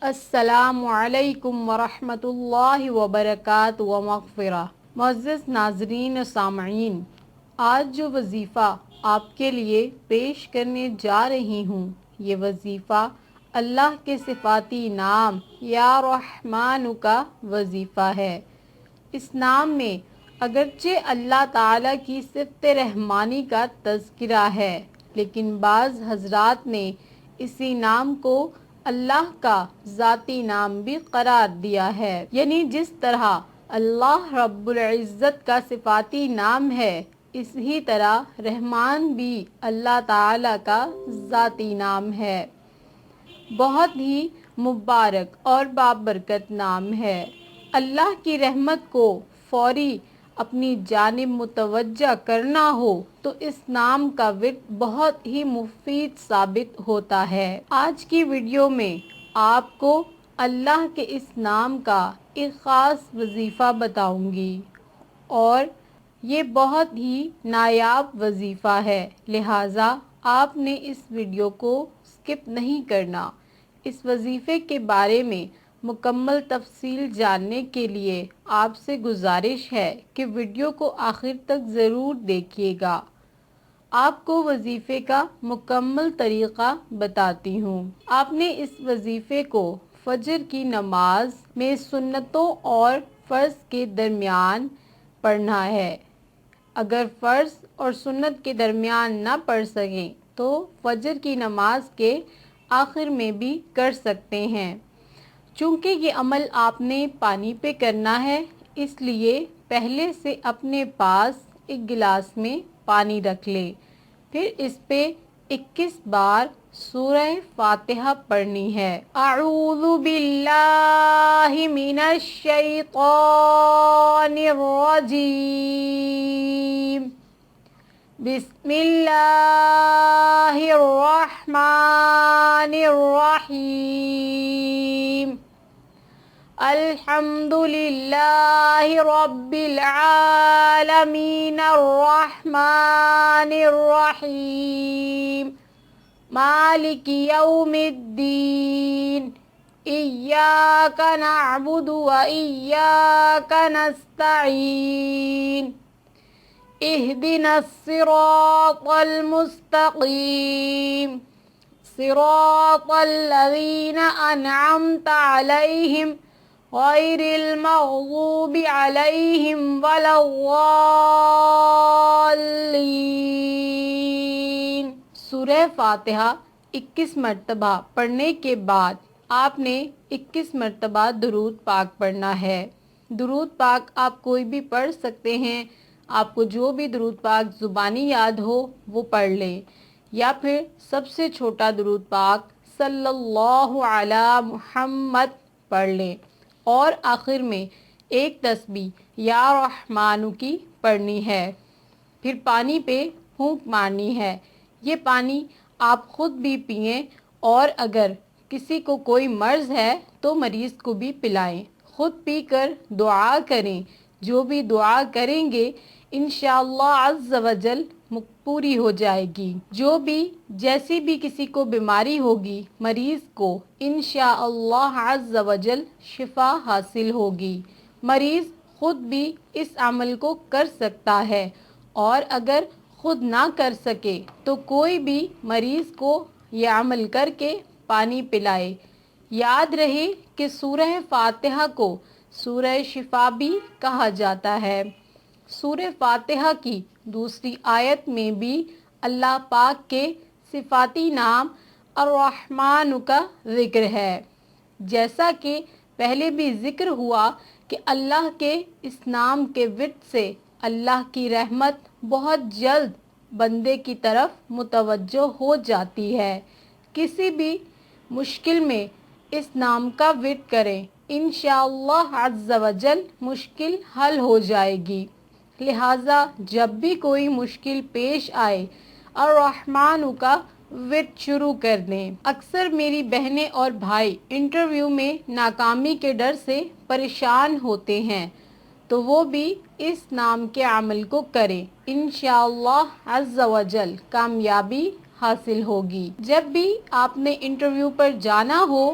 السلام علیکم ورحمۃ اللہ وبرکاتہ و مغفرہ۔ معزز ناظرین و سامعین، آج جو وظیفہ آپ کے لیے پیش کرنے جا رہی ہوں، یہ وظیفہ اللہ کے صفاتی نام یا رحمان کا وظیفہ ہے۔ اس نام میں اگرچہ اللہ تعالیٰ کی صفت رحمانی کا تذکرہ ہے، لیکن بعض حضرات نے اسی نام کو اللہ کا ذاتی نام بھی قرار دیا ہے، یعنی جس طرح اللہ رب العزت کا صفاتی نام ہے، اسی طرح رحمان بھی اللہ تعالیٰ کا ذاتی نام ہے۔ بہت ہی مبارک اور بابرکت نام ہے۔ اللہ کی رحمت کو فوری اپنی جانب متوجہ کرنا ہو تو اس نام کا ورد بہت ہی مفید ثابت ہوتا ہے۔ آج کی ویڈیو میں آپ کو اللہ کے اس نام کا ایک خاص وظیفہ بتاؤں گی اور یہ بہت ہی نایاب وظیفہ ہے، لہٰذا آپ نے اس ویڈیو کو سکپ نہیں کرنا۔ اس وظیفے کے بارے میں مکمل تفصیل جاننے کے لیے آپ سے گزارش ہے کہ ویڈیو کو آخر تک ضرور دیکھیے گا۔ آپ کو وظیفے کا مکمل طریقہ بتاتی ہوں۔ آپ نے اس وظیفے کو فجر کی نماز میں سنتوں اور فرض کے درمیان پڑھنا ہے۔ اگر فرض اور سنت کے درمیان نہ پڑھ سکیں تو فجر کی نماز کے آخر میں بھی کر سکتے ہیں۔ چونکہ یہ عمل آپ نے پانی پہ کرنا ہے، اس لیے پہلے سے اپنے پاس ایک گلاس میں پانی رکھ لیں، پھر اس پہ 21 بار سورہ فاتحہ پڑھنی ہے۔ اعوذ باللہ من الشیطان الرجیم، بسم اللہ الرحمن الرحیم، الحمد للہ رب العالمین، الرحمن الرحیم، مالک یوم الدین، ایاک نعبد و ایاک نستعین، اہدنا الصراط المستقیم، صراط الذین انعمت علیہم غیر المغضوب علیہم ولا الضالین۔ سورہ فاتحہ 21 مرتبہ پڑھنے کے بعد آپ نے 21 مرتبہ درود پاک پڑھنا ہے۔ درود پاک آپ کوئی بھی پڑھ سکتے ہیں، آپ کو جو بھی درود پاک زبانی یاد ہو وہ پڑھ لیں، یا پھر سب سے چھوٹا درود پاک صلی اللہ علی محمد پڑھ لیں، اور آخر میں ایک تسبیح یا رحمانو کی پڑھنی ہے۔ پھر پانی پہ پھونک مارنی ہے۔ یہ پانی آپ خود بھی پئیں، اور اگر کسی کو کوئی مرض ہے تو مریض کو بھی پلائیں۔ خود پی کر دعا کریں، جو بھی دعا کریں گے انشاءاللہ عز و جل پوری ہو جائے گی۔ جو بھی جیسی بھی کسی کو بیماری ہوگی مریض کو انشاءاللہ عز و جل شفا حاصل ہوگی۔ مریض خود بھی اس عمل کو کر سکتا ہے، اور اگر خود نہ کر سکے تو کوئی بھی مریض کو یہ عمل کر کے پانی پلائے۔ یاد رہے کہ سورہ فاتحہ کو سورہ شفا بھی کہا جاتا ہے۔ سورہ فاتحہ کی دوسری آیت میں بھی اللہ پاک کے صفاتی نام الرحمن کا ذکر ہے۔ جیسا کہ پہلے بھی ذکر ہوا کہ اللہ کے اس نام کے ورد سے اللہ کی رحمت بہت جلد بندے کی طرف متوجہ ہو جاتی ہے۔ کسی بھی مشکل میں اس نام کا ورد کریں، انشاءاللہ عز و جل مشکل حل ہو جائے گی۔ لہٰذا جب بھی کوئی مشکل پیش آئے الرحمن کا ورد شروع کر دیں۔ اکثر میری بہنیں اور بھائی انٹرویو میں ناکامی کے ڈر سے پریشان ہوتے ہیں، تو وہ بھی اس نام کے عمل کو کریں، انشاءاللہ عز و جل کامیابی حاصل ہوگی۔ جب بھی آپ نے انٹرویو پر جانا ہو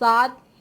7